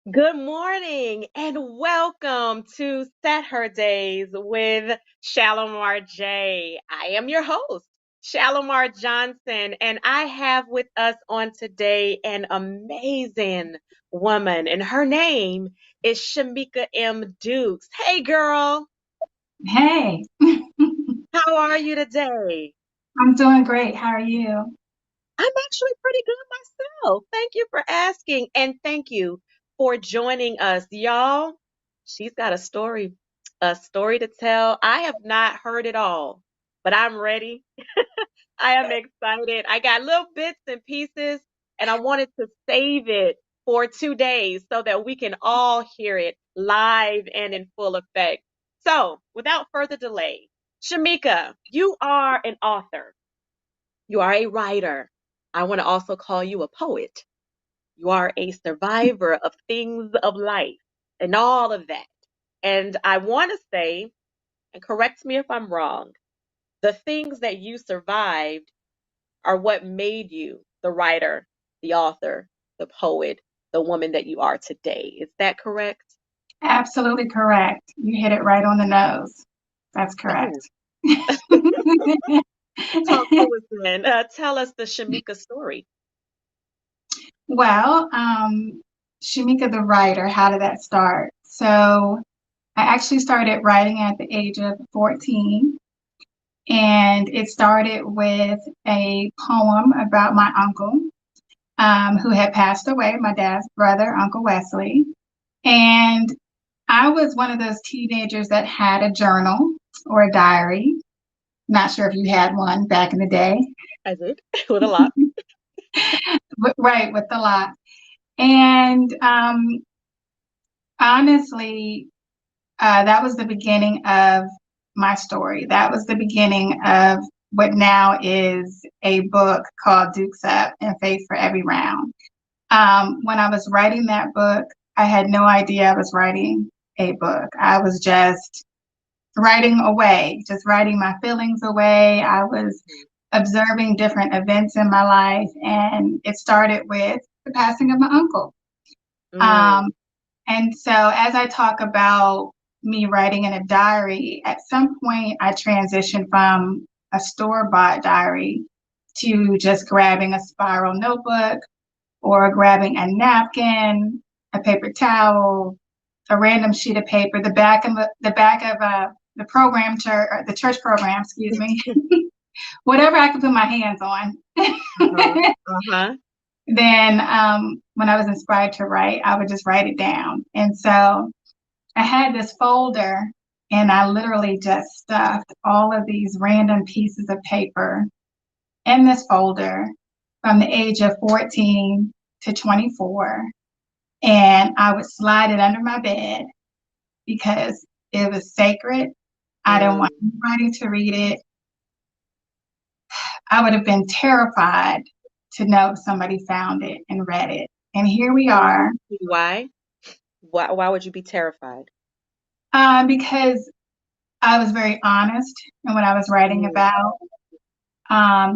Good morning and welcome to Set Her Days with Shalimar J. I am your host, Shalimar Johnson, and I have with us on today an amazing woman, and her name is Shamika M. Dukes. Hey, girl, Hey, how are you today? I'm doing great. How are you? I'm actually pretty good myself. Thank you for asking, and thank you for joining us, y'all. She's got a story to tell. I have not heard it all, but I'm ready. I am excited. I got little bits and pieces, and I wanted to save it for 2 days so that we can all hear it live and in full effect. So, without further delay, Shamika, you are an author. You are a writer. I want to also call you a poet. You are a survivor of things of life and all of that. And I want to say, and correct me if I'm wrong, the things that you survived are what made you the writer, the author, the poet, the woman that you are today. Is that correct? Absolutely correct. You hit it right on the nose. That's correct. Oh, talk to us then. Tell us the Shamika story. Well, Shamika the writer, how did that start? So I actually started writing at the age of 14, and it started with a poem about my uncle, who had passed away, my dad's brother, Uncle Wesley. And I was one of those teenagers that had a journal or a diary. Not sure if you had one back in the day. I did, with a lot. Right, with the lot. And honestly, that was the beginning of my story. That was the beginning of what now is a book called Dukes Up and Faith for Every Round. When I was writing that book, I had no idea I was writing a book. I was just writing away, just writing my feelings away. I was observing different events in my life, and it started with the passing of my uncle. Mm, Um, and so, as I talk about me writing in a diary, at some point I transitioned from a store-bought diary to just grabbing a spiral notebook or grabbing a napkin, a paper towel, a random sheet of paper, the back of the program church, the church program, excuse me, whatever I could put my hands on. uh-huh, uh-huh. Then, when I was inspired to write, I would just write it down. And so I had this folder, and I literally just stuffed all of these random pieces of paper in this folder from the age of 14 to 24. And I would slide it under my bed because it was sacred. I didn't want Mm. anybody to read it. I would have been terrified to know if somebody found it and read it. And here we Can are, you see why? Why would you be terrified? because I was very honest in what I was writing Mm, about.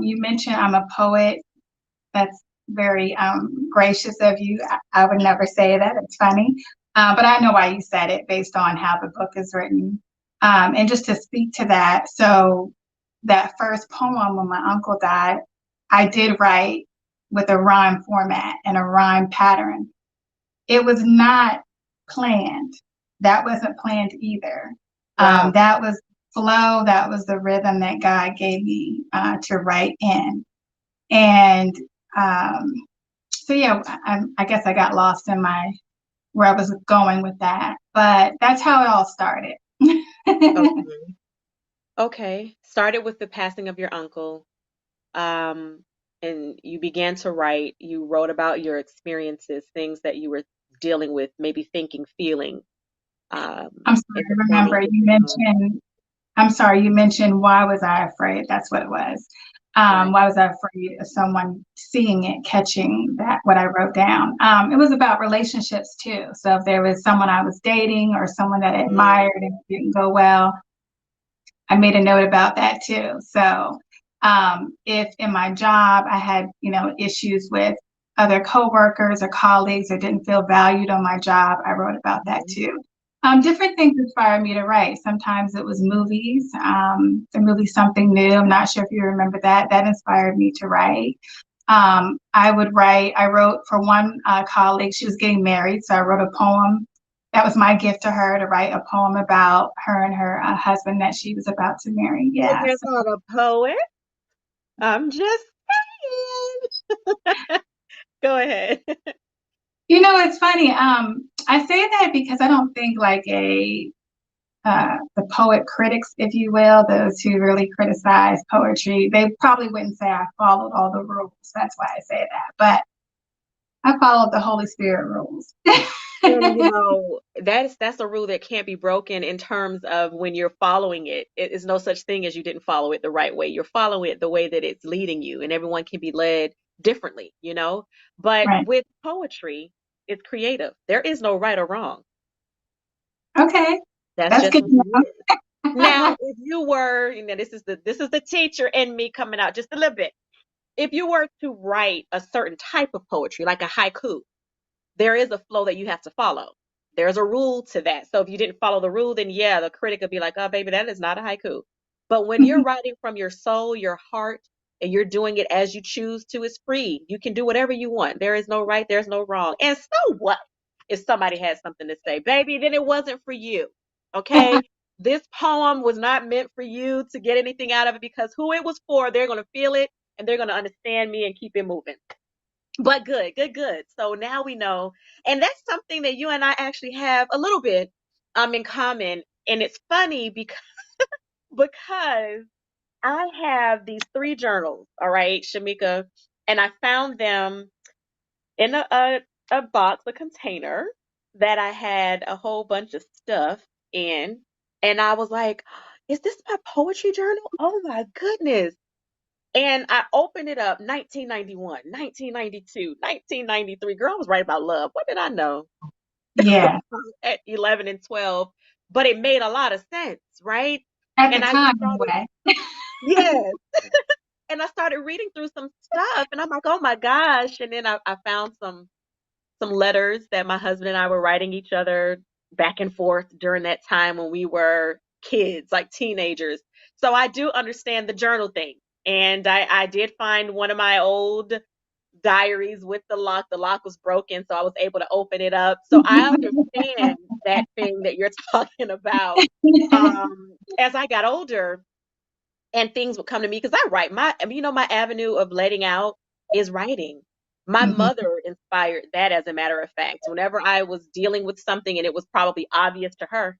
You mentioned I'm a poet. That's very gracious of you. I would never say that. It's funny. But I know why you said it based on how the book is written. And just to speak to that, so that first poem when my uncle died, I did write with a rhyme format and a rhyme pattern. It was not planned. That wasn't planned either. wow. That was flow. That was the rhythm that God gave me to write in. And um, so yeah, I guess I got lost in my where I was going with that, but that's how it all started. Okay. Okay. Started with the passing of your uncle. Um, and you began to write. You wrote about your experiences, things that you were dealing with, maybe thinking, feeling, I'm sorry, in the forming remember of you your poem. mentioned, I'm sorry, you mentioned why was I afraid? That's what it was. Right. Why was I afraid of someone seeing it, catching that, what I wrote down? It was about relationships too. So if there was someone I was dating or someone that I admired Mm, and it didn't go well, I made a note about that too. So if in my job I had, issues with other coworkers or colleagues or didn't feel valued on my job, I wrote about that Mhm. too. Different things inspired me to write. Sometimes it was movies, the movie Something New. I'm not sure if you remember that. That inspired me to write. I wrote for one colleague, she was getting married, so I wrote a poem. That was my gift to her, to write a poem about her and her husband that she was about to marry. And Yeah. you're So, not a poet. I'm just saying. Go ahead. it's funny. I say that because I don't think like the poet critics, if you will, those who really criticize poetry, they probably wouldn't say I followed all the rules. That's why I say that. But I followed the Holy Spirit rules. And that's a rule that can't be broken in terms of when you're following it. It is no such thing as you didn't follow it the right way. You're following it the way that it's leading you, and everyone can be led differently. But Right. with poetry, it's creative. There is no right or wrong. Okay. That's That's just good what to it is. know. Now, if you were, this is the teacher in me coming out just a little bit. If you were to write a certain type of poetry, like a haiku, there is a flow that you have to follow. There's a rule to that. So if you didn't follow the rule, then yeah, the critic would be like, oh, baby, that is not a haiku. But when you're writing from your soul, your heart, and you're doing it as you choose to, it's free. You can do whatever you want. There is no right, there's no wrong. And so what if somebody has something to say? Baby, then it wasn't for you. Okay? This poem was not meant for you to get anything out of it because who it was for, they're going to feel it and they're going to understand me and keep it moving. But good, good, good. So now we know. And that's something that you and I actually have a little bit in common. And it's funny because I have these three journals, all right, Shamika, and I found them in a box, a container that I had a whole bunch of stuff in. And I was like, is this my poetry journal? Oh my goodness. And I opened it up 1991, 1992, 1993. Girl, I was right about love. What did I know Yeah. at 11 and 12? But it made a lot of sense, right? At the And I just time, started, anyway. yes. And I started reading through some stuff and I'm like, oh my gosh. And then I found some letters that my husband and I were writing each other back and forth during that time when we were kids, like teenagers. So I do understand the journal thing. And I did find one of my old diaries with the lock. The lock was broken, so I was able to open it up. So I understand that thing that you're talking about. As I got older, and things would come to me because I write my avenue of letting out is writing. My Mhm. mother inspired that, as a matter of fact. Whenever I was dealing with something and it was probably obvious to her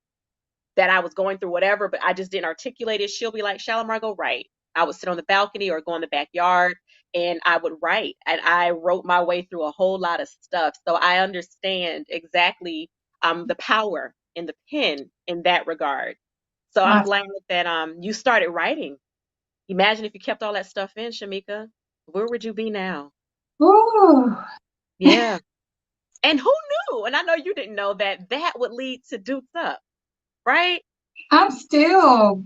that I was going through whatever, but I just didn't articulate it, she'll be like, Shalimar, go write. I would sit on the balcony or go in the backyard and I would write. And I wrote my way through a whole lot of stuff. So I understand exactly the power in the pen in that regard. So I'm Awesome. glad that you started writing. Imagine if you kept all that stuff in, Shamika. Where would you be now? Ooh, Yeah. And who knew? And I know you didn't know that that would lead to Dukes Up, right? I'm still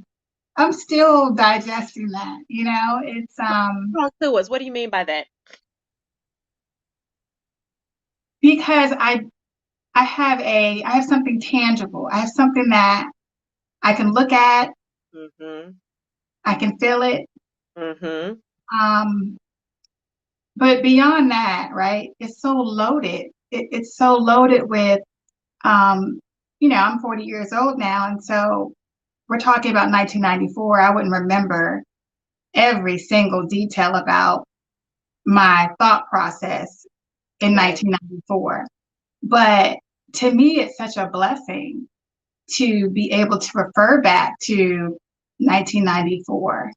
I'm still digesting that. It's Talk to us. What do you mean by that? because I have something tangible. I have something that I can look at, Mm-hmm. I can feel it. Mm-hmm. Um, but beyond that, right? It's so loaded. It's so loaded with um, I'm 40 years old now, and so we're talking about 1994. I wouldn't remember every single detail about my thought process in Right. 1994. But to me, it's such a blessing to be able to refer back to 1994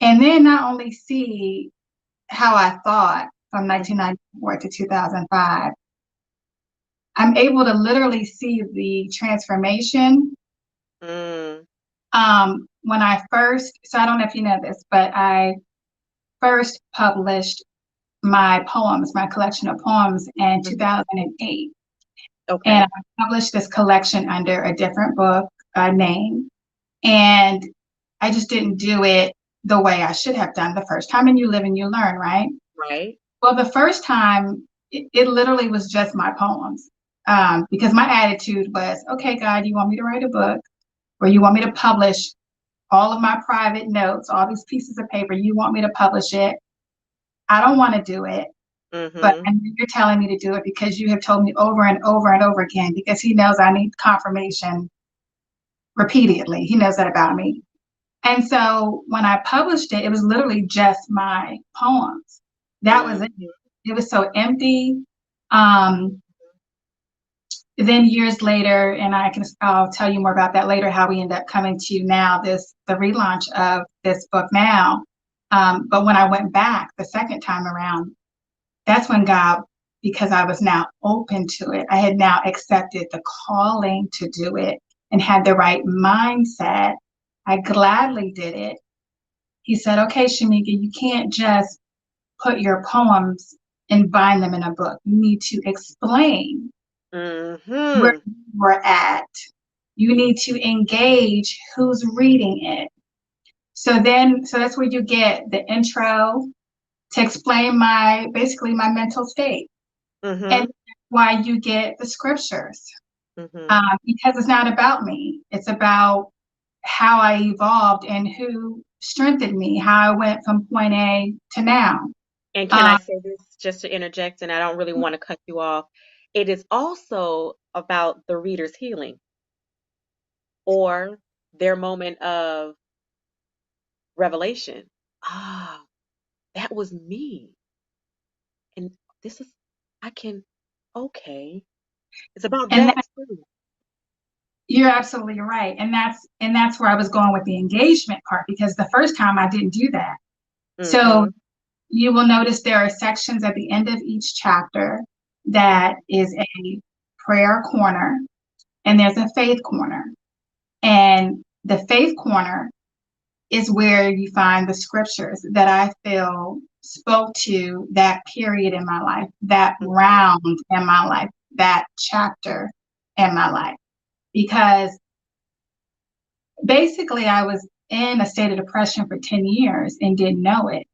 and then not only see how I thought from 1994 to 2005, I'm able to literally see the transformation. Mm. When I first, so I don't know if you know this, but I first published my poems, my collection of poems in Mhm. 2008. And Okay. I published this collection under a different book name. And I just didn't do it the way I should have done the first time. And you live and you learn, right? Right. Well, the first time it literally was just my poems. Because my attitude was, okay, God, you want me to write a book, or you want me to publish all of my private notes, all these pieces of paper, you want me to publish it. I don't want to do it, but Mm-hmm. and you're telling me to do it because you have told me over and over and over again, because he knows I need confirmation repeatedly. He knows that about me. And so when I published it, it was literally just my poems. That was it. Mm-hmm. It was so empty. Um, then years later, and I'll tell you more about that later, how we end up coming to now, the relaunch of this book now. But when I went back the second time around, that's when God, because I was now open to it, I had now accepted the calling to do it and had the right mindset. I gladly did it. He said, okay, Shamika, you can't just put your poems and bind them in a book. You need to explain where Mm-hmm. we're at. You need to engage who's reading it. So that's where you get the intro to explain basically my mental state. And Mm-hmm. why you get the scriptures. Mm-hmm. Because it's not about me. It's about how I evolved and who strengthened me, how I went from point A to now. And can I Um, say this just to interject, and I don't really want to cut you off. It is also about the reader's healing or their moment of revelation. Ah, that was me. And this is, I can, okay. It's about and that that, too. you're absolutely right. And that's where I was going with the engagement part, because the first time I didn't do that. So Mm-hmm. you will notice there are sections at the end of each chapter that is a prayer corner, and there's a faith corner. And the faith corner is where you find the scriptures that I feel spoke to that period in my life, that Mm-hmm. round in my life, that chapter in my life. Because basically, I was in a state of depression for 10 years and didn't know it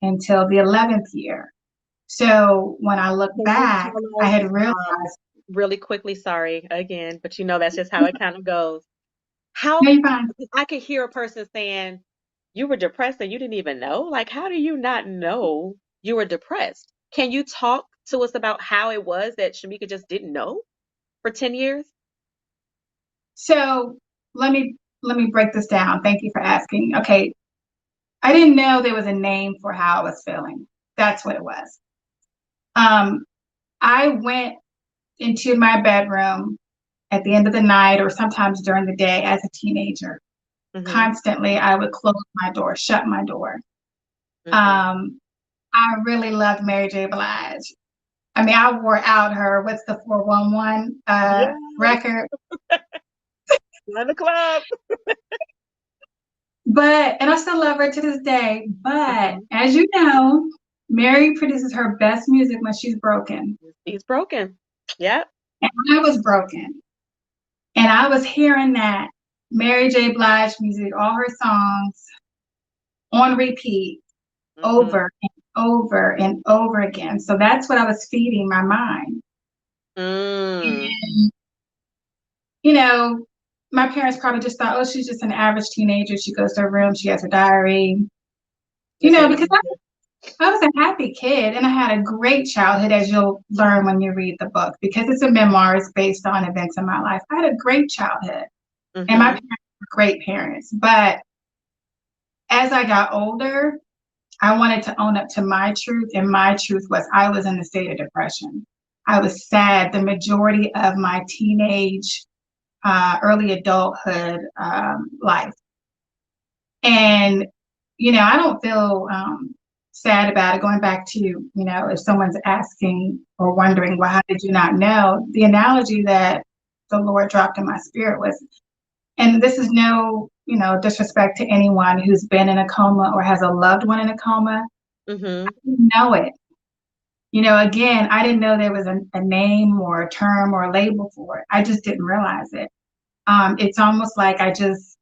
until the 11th year. So when I look Can you back, tell I us had realized, really quickly, sorry again, but you know that's just how it kind of goes. How, no, you're fine. because I could hear a person saying, you were depressed and you didn't even know? Like, how do you not know you were depressed? Can you talk to us about how it was that Shamika just didn't know for 10 years? So let me break this down. Thank you for asking. Okay, I didn't know there was a name for how I was feeling. That's what it was. Um, I went into my bedroom at the end of the night or sometimes during the day as a teenager. Mm-hmm. Constantly, I would close my door, shut my door. Mm-hmm. Um, I really loved Mary J. Blige. I mean, I wore out her, what's the 411 Yes, record? in the club. And I still love her to this day. But Mm-hmm. as you know, Mary produces her best music when she's broken. He's broken. Yep. And I was broken. And I was hearing that Mary J. Blige music, all her songs on repeat Mm-hmm. over and over and over again. So that's what I was feeding my mind. Mm. And, you know, my parents probably just thought, oh, she's just an average teenager. She goes to her room, she has her diary. Listen to Because music. I was a happy kid and I had a great childhood, as you'll learn when you read the book, because it's a memoir. It's based on events in my life. I had a great childhood and my Mm-hmm. parents were great parents. But as I got older, I wanted to own up to my truth. And my truth was I was in a state of depression. I was sad the majority of my teenage, early adulthood life. And, I don't feel sad about it. Going back to, if someone's asking or wondering, well, how did you not know? The analogy that the Lord dropped in my spirit was, and this is no, disrespect to anyone who's been in a coma or has a loved one in a coma. Mm-hmm. I didn't know it. Again, I didn't know there was a name or a term or a label for it. I just didn't realize it. It's almost like I just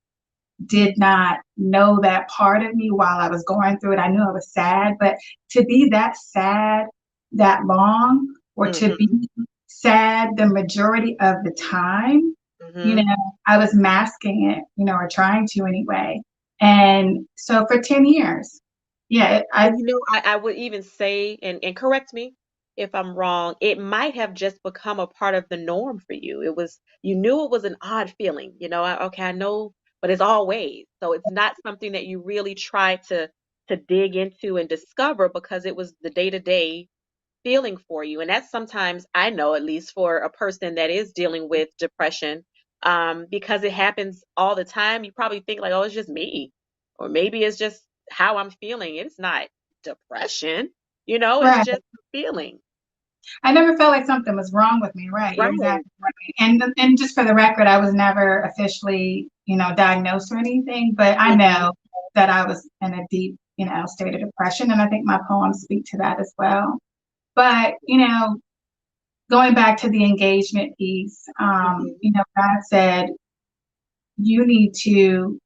did not know that part of me while I was going through it. I knew I was sad, but to be that sad that long, or to be Mm-hmm. sad the majority of the time, you Mm-hmm. know, I was masking it, or trying to anyway. And so for 10 years, yeah, And I would even say, and correct me if I'm wrong, it might have just become a part of the norm for you. You knew it was an odd feeling, okay, I know, but it's always. So it's not something that you really try to dig into and discover because it was the day-to-day feeling for you. And that's sometimes, I know, at least for a person that is dealing with depression, because it happens all the time, you probably think like, oh, it's just me. Or maybe it's just how I'm feeling. It's not depression, it's right. just a feeling. I never felt like something was wrong with me. Right. You're Right. exactly right. And just for the record, I was never officially, diagnosed or anything, but I Hmm. know that I was in a deep, state of depression. And I think my poems speak to that as well. But, going back to the engagement piece, Hmm. God said, you need to,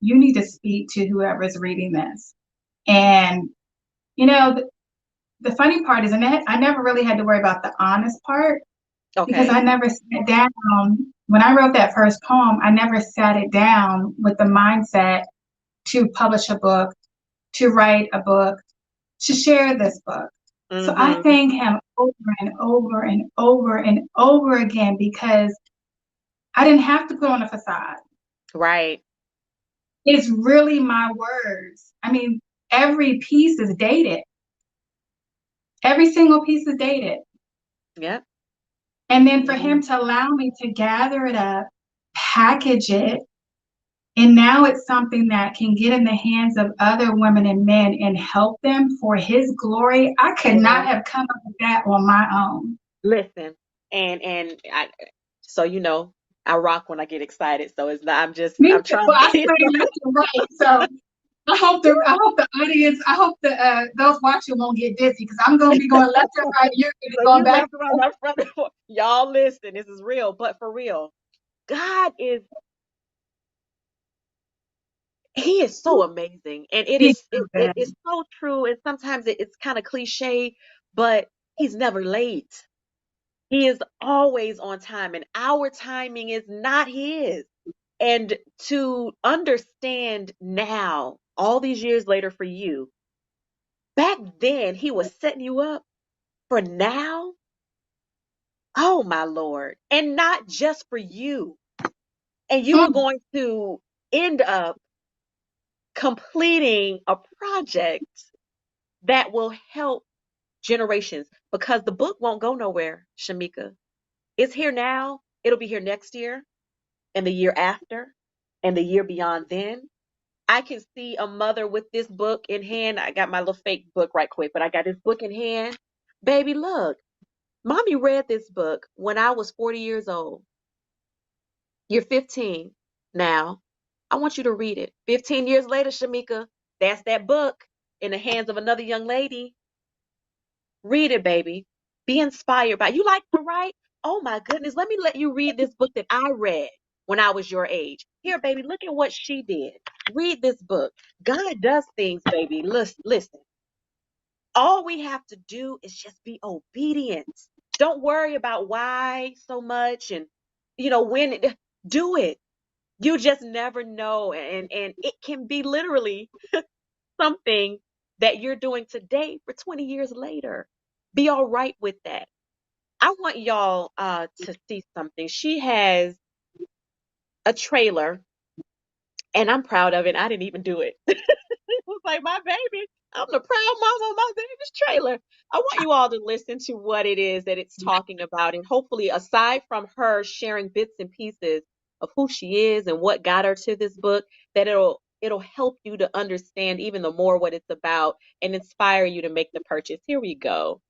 you need to speak to whoever's reading this. And, the funny part is, and I never really had to worry about the honest part because I Okay. never sat down. When I wrote that first poem, I never sat it down with the mindset to publish a book, to write a book, to share this book. So I Hmm. thank him over and over and over and over again because I didn't have to put on a facade. Right. It's really my words. I mean, every piece is dated. Every single piece is dated. Yep. And then for Mhm. him to allow me to gather it up, package it, and now it's something that can get in the hands of other women and men and help them for his glory. I could not Right. have come up with that on my own. Listen, and so I rock when I get excited. So it's not. Me I'm too. trying Well, to I get. say left and right. So I hope the audience, I hope the those watching won't get dizzy because I'm gonna be going left and right. You're gonna be So going you back. left around my front door. Y'all listen, this is real, but for real, God He is so amazing. And it He's is so it good. is so true. And sometimes it's kind of cliche, but He's never late. He is always on time, and our timing is not His. And to understand now, all these years later for you, back then He was setting you up for now. Oh my Lord. And not just for you. And you were Mm, going to end up completing a project that will help generations because the book won't go nowhere, Shamika. It's here now. It'll be here next year and the year after and the year beyond then. I can see a mother with this book in hand. I got my little fake book right quick, but I got this book in hand. Baby, look, mommy read this book when I was 40 years old. You're 15 now. I want you to read it. 15 years later, Shamika, that's that book in the hands of another young lady. Read it, baby. Be inspired by it. You like to write? Oh my goodness. Let me let you read this book that I read when I was your age. Here, baby, look at what she did. Read this book. God does things, baby. Listen. All we have to do is just be obedient. Don't worry about why so much and when do it. You just never know. And it can be literally something that you're doing today for 20 years later. Be all right with that. I want y'all to see something. She has a trailer, and I'm proud of it. I didn't even do it. It was like my baby. I'm the proud mama of my baby's trailer. I want you all to listen to what it is that it's talking about. And hopefully, aside from her sharing bits and pieces of who she is and what got her to this book, that it'll help you to understand even the more what it's about and inspire you to make the purchase. Here we go.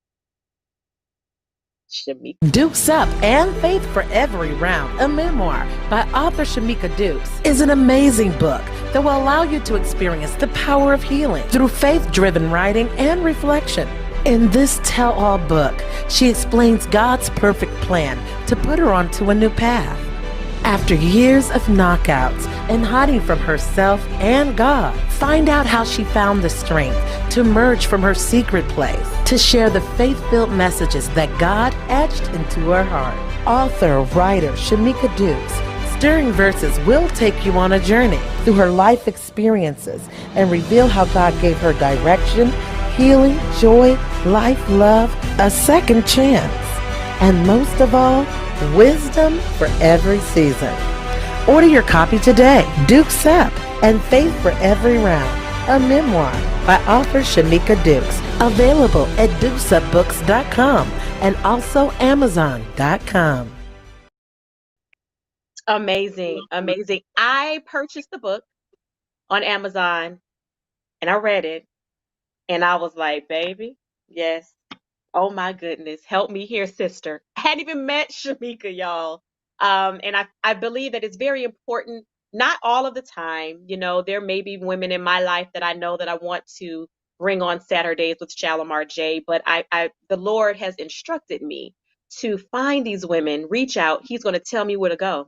Shamika. Dukes Up and Faith for Every Round, a memoir by author Shamika Dukes, is an amazing book that will allow you to experience the power of healing through faith-driven writing and reflection. In this tell-all book, she explains God's perfect plan to put her onto a new path. After years of knockouts and hiding from herself and God, find out how she found the strength to emerge from her secret place, to share the faith-filled messages that God etched into her heart. Author, writer Shamika Dukes, Stirring Verses will take you on a journey through her life experiences and reveal how God gave her direction, healing, joy, life, love, a second chance, and most of all, wisdom for every season. Order your copy today. Dukes Up and Faith for Every Round, a memoir by author Shamika Dukes, available at dukesupbooks.com and also amazon.com. Amazing, amazing. I purchased the book on Amazon and I read it and I was like, baby, yes. Oh my goodness. Help me here, sister. I hadn't even met Shamika, y'all. And I believe that it's very important, not all of the time. You know, there may be women in my life that I know that I want to bring on SatHERday's with Shalimar J, but the Lord has instructed me to find these women, reach out. He's going to tell me where to go,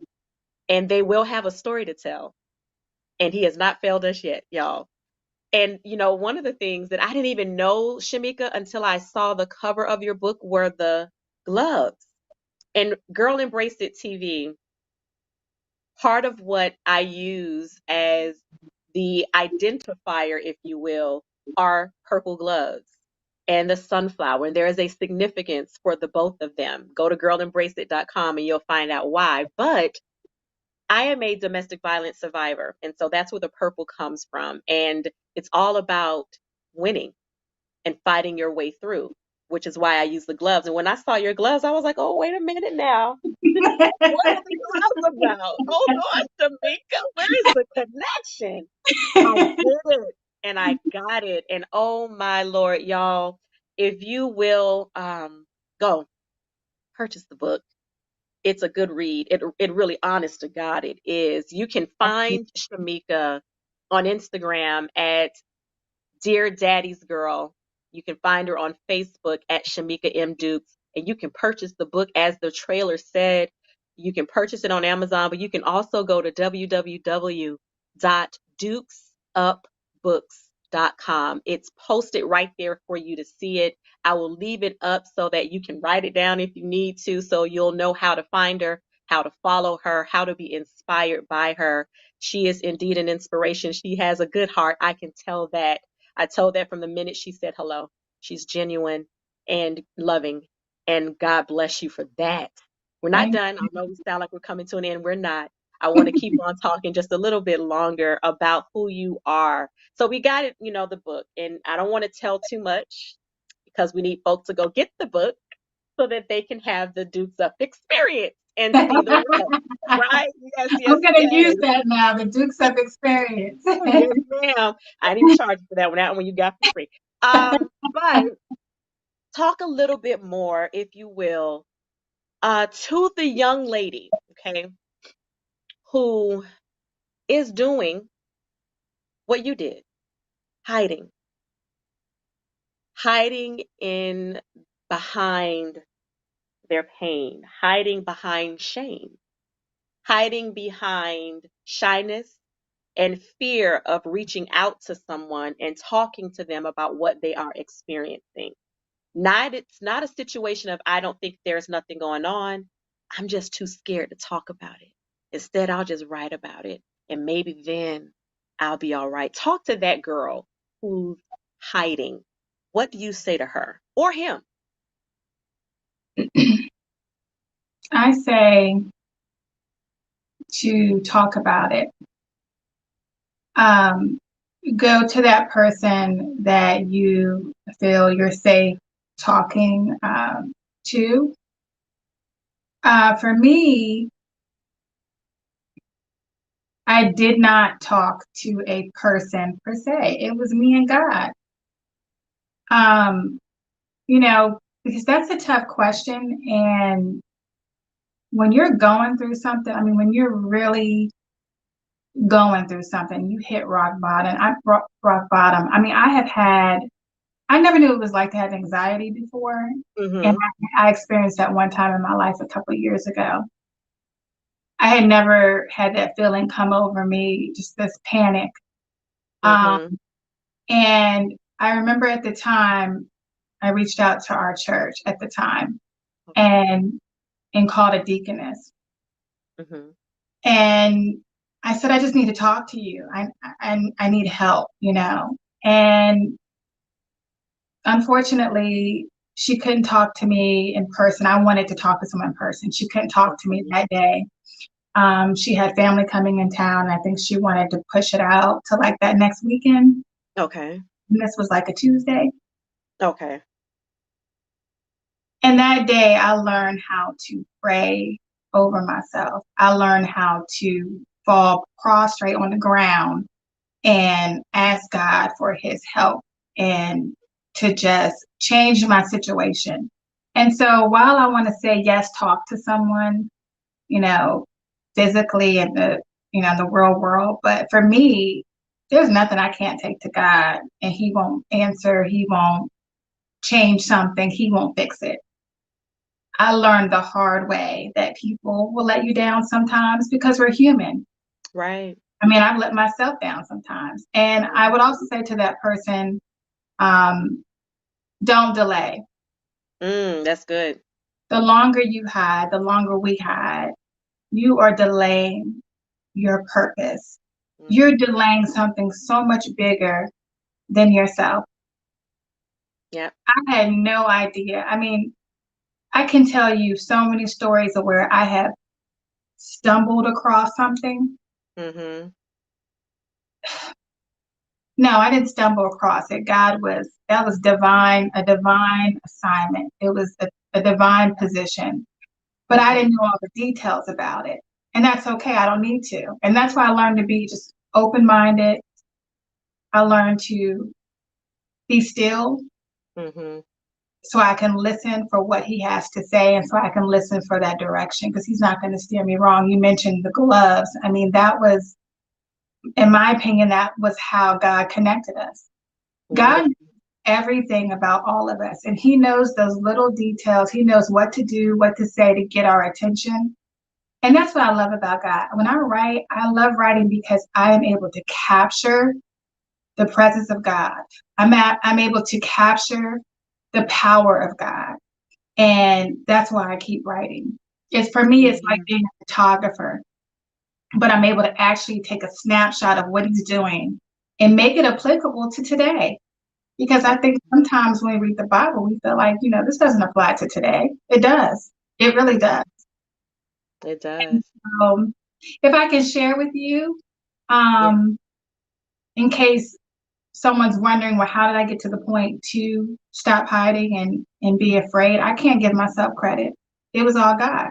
and they will have a story to tell. And he has not failed us yet, y'all. And you know, one of the things that I didn't even know, Shamika, until I saw the cover of your book were the gloves. And Girl Embraced It TV, part of what I use as the identifier, if you will, are purple gloves and the sunflower. And there is a significance for the both of them. Go to girlembraceit.com and you'll find out why. But I am a domestic violence survivor. And so that's where the purple comes from. And it's all about winning and fighting your way through, which is why I use the gloves. And when I saw your gloves, I was like, oh, wait a minute now. What are the gloves about? Hold on, Tamika. Where is the connection? I did it and I got it. And oh my Lord, y'all, if you will go purchase the book. It's a good read. It really, honest to God, it is. You can find Shamika on Instagram at Dear Daddy's Girl. You can find her on Facebook at Shamika M. Dukes, and you can purchase the book as the trailer said. You can purchase it on Amazon, but you can also go to www.dukesupbooks.com. It's posted right there for you to see it. I will leave it up so that you can write it down if you need to, so you'll know how to find her, how to follow her, how to be inspired by her. She is indeed an inspiration. She has a good heart. I can tell that. I told that from the minute she said hello. She's genuine and loving, and God bless you for that. We're not Thank done. I know we sound like we're coming to an end. We're not. I want to keep on talking just a little bit longer about who you are. So we got it, you know, the book, and I don't want to tell too much because we need folks to go get the book so that they can have the Dukes Up experience and see the world. Right? Yes, yes, I'm gonna yes. use that now, the Dukes Up experience. Yes, ma'am. I didn't even charge you for that one. That one you got for free. But talk a little bit more, if you will, to the young lady, okay, who is doing what you did, hiding, hiding in behind their pain, hiding behind shame, hiding behind shyness and fear of reaching out to someone and talking to them about what they are experiencing. It's not a situation of I don't think there's nothing going on. I'm just too scared to talk about it. Instead, I'll just write about it and maybe then I'll be all right. Talk to that girl who's hiding. What do you say to her or him? I say to talk about it. Go to that person that you feel you're safe talking to. For me, I did not talk to a person per se. It was me and God. Um, because that's a tough question. And when you're going through something, I mean, when you're really going through something, you hit rock bottom. Rock bottom. I mean, I never knew it was like to have anxiety before. And Mm-hmm. I experienced that one time in my life a couple of years ago. I had never had that feeling come over me, just this panic. Um, Mm-hmm. and I remember at the time, I reached out to our church at the time Okay. and called a deaconess. Mm-hmm. And I said, I just need to talk to you. I need help, you know. And unfortunately, she couldn't talk to me in person. I wanted to talk to someone in person. She couldn't talk to me Okay. that day. She had family coming in town. I think she wanted to push it out to like that next weekend. Okay. And this was like a Tuesday. Okay. And that day, I learned how to pray over myself. I learned how to fall prostrate on the ground and ask God for his help and to just change my situation. And so while I want to say, yes, talk to someone, you know, physically in the, the real world, but for me, there's nothing I can't take to God and he won't answer, he won't change something, he won't fix it. I learned the hard way that people will let you down sometimes because we're human. Right. I mean, I've let myself down sometimes. And I would also say to that person, um, don't delay. That's good. The longer you hide, the longer we hide, you are delaying your purpose. You're Mm-hmm. delaying something so much bigger than yourself. Yep. I had no idea. I mean, I can tell you so many stories of where I have stumbled across something. Mm-hmm. No, I didn't stumble across it. That was divine, a divine assignment. It was a divine position, but I Mm-hmm. didn't know all the details about it. And that's okay. I don't need to. And that's why I learned to be just open minded. I learned to be still Mm-hmm. so I can listen for what he has to say and so I can listen for that direction because he's not going to steer me wrong. You mentioned the gloves. I mean, that was, in my opinion, that was how God connected us. God knows Wonderful. everything about all of us, and he knows those little details. He knows what to do, what to say to get our attention. And that's what I love about God. When I write, I love writing because I am able to capture the presence of God. I'm able to capture the power of God. And that's why I keep writing. It's for me, it's like Mhm. being a photographer, but I'm able to actually take a snapshot of what he's doing and make it applicable to today. Because I That's think sometimes when we read the Bible, we feel like, this doesn't apply to today. It does. It really does. it does. Um, if I can share with you, Yeah. um, in case someone's wondering, well, how did I get to the point to stop hiding and be afraid? I can't give myself credit. It was all God.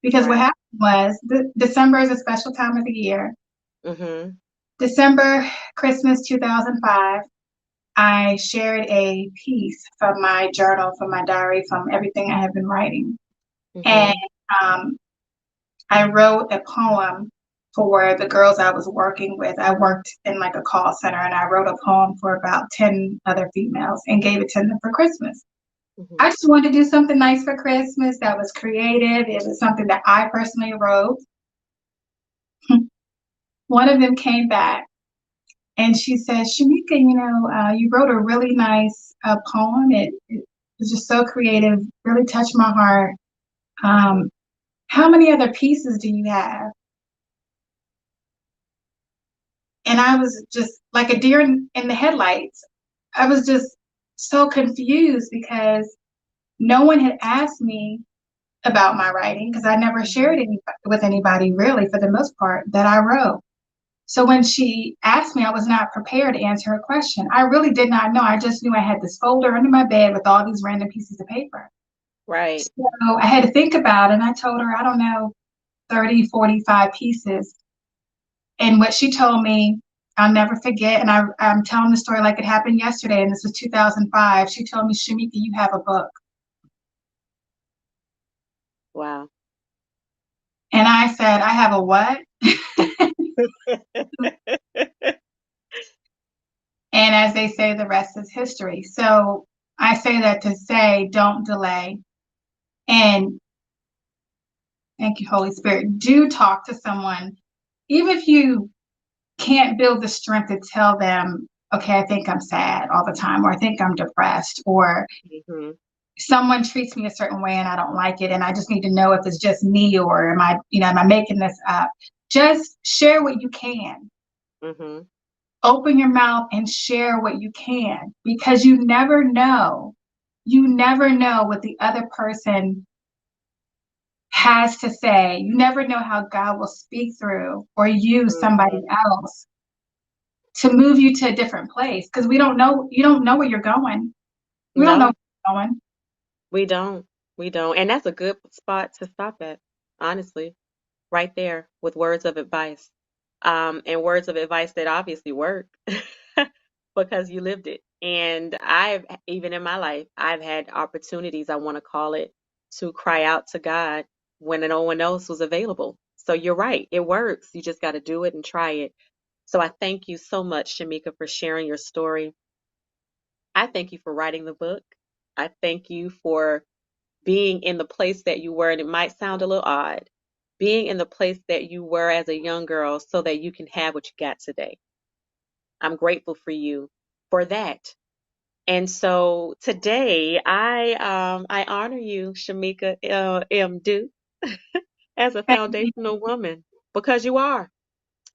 Because what Right. happened was December is a special time of the year. Mm-hmm. December, Christmas 2005, I shared a piece from my journal, from my diary, from everything I have been writing. And Mm-hmm. um, I wrote a poem for the girls I was working with. I worked in like a call center and I wrote a poem for about 10 other females and gave it to them for Christmas. Mm-hmm. I just wanted to do something nice for Christmas that was creative. It was something that I personally wrote. One of them came back and she said, Shamika, you wrote a really nice poem. It was just so creative, really touched my heart. Mm-hmm. Um, how many other pieces do you have? And I was just like a deer in the headlights. I was just so confused because no one had asked me about my writing because I never shared Mm-hmm. it with anybody really for the most part that I wrote. So when she asked me, I was not prepared to answer her question. I really did not know. I just knew I had this folder under my bed with all these random pieces of paper. Right. So I had to think about it. And I told her, I don't know, 30, 45 pieces. And what she told me, I'll never forget. And I'm telling the story like it happened yesterday. And this was 2005. She told me, Shamika, you have a book. Wow. And I said, I have a what? And as they say, the rest is history. So I say that to say, don't delay. And Thank you, Holy Spirit. Do talk to someone, even if you can't build the strength to tell them, okay, I think I'm sad all the time, or I think I'm depressed, or Mm-hmm. someone treats me a certain way and I don't like it, and I just need to know if it's just me or am I making this up? Just share what you can. Mm-hmm. Open your mouth and share what you can, because you never know. You never know what the other person has to say. You never know how God will speak through or use somebody Mm-hmm. else to move you to a different place, because we don't know. You don't know where you're going. We don't know No, where you're going. we don't. We don't. And that's a good spot to stop at, honestly, right there with words of advice. And words of advice that obviously work because you lived it. And I've, even in my life, I've had opportunities, I want to call it, to cry out to God when no one else was available. So you're right, it works. You just got to do it and try it. So I thank you so much, Shamika, for sharing your story. I thank you for writing the book. I thank you for being in the place that you were, and it might sound a little odd, being in the place that you were as a young girl so that you can have what you got today. I'm grateful for you for that. And so today I honor you, Shamika M. Duke, as a foundational woman because you are.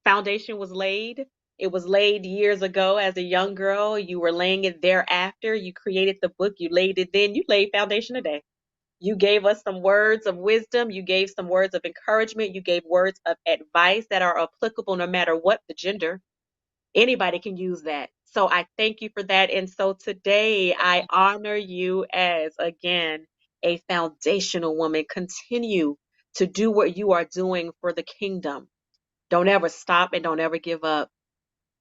Foundation was laid. It was laid years ago as a young girl. You were laying it thereafter. You created the book. You laid it then. You laid foundation today. You gave us some words of wisdom. You gave some words of encouragement. You gave words of advice that are applicable no matter what the gender. Anybody can use that. So I thank you for that. And so today I honor you as, again, a foundational woman. Continue to do what you are doing for the kingdom. Don't ever stop and don't ever give up.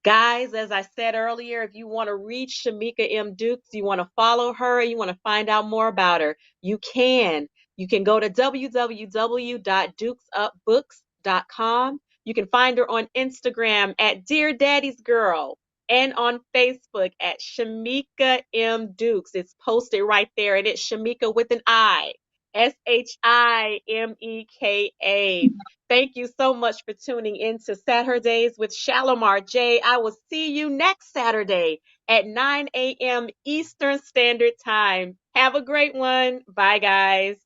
Guys, as I said earlier, if you want to reach Shamika M. Dukes, you want to follow her, you want to find out more about her, you can. You can go to www.dukesupbooks.com. You can find her on Instagram at Dear Daddy's Girl and on Facebook at Shamika M. Dukes. It's posted right there, and it's Shamika with an I. Shimeka. Thank you so much for tuning in to SatHERday's with Shalimar J. I will see you next Saturday at 9 a.m. Eastern Standard Time. Have a great one. Bye, guys.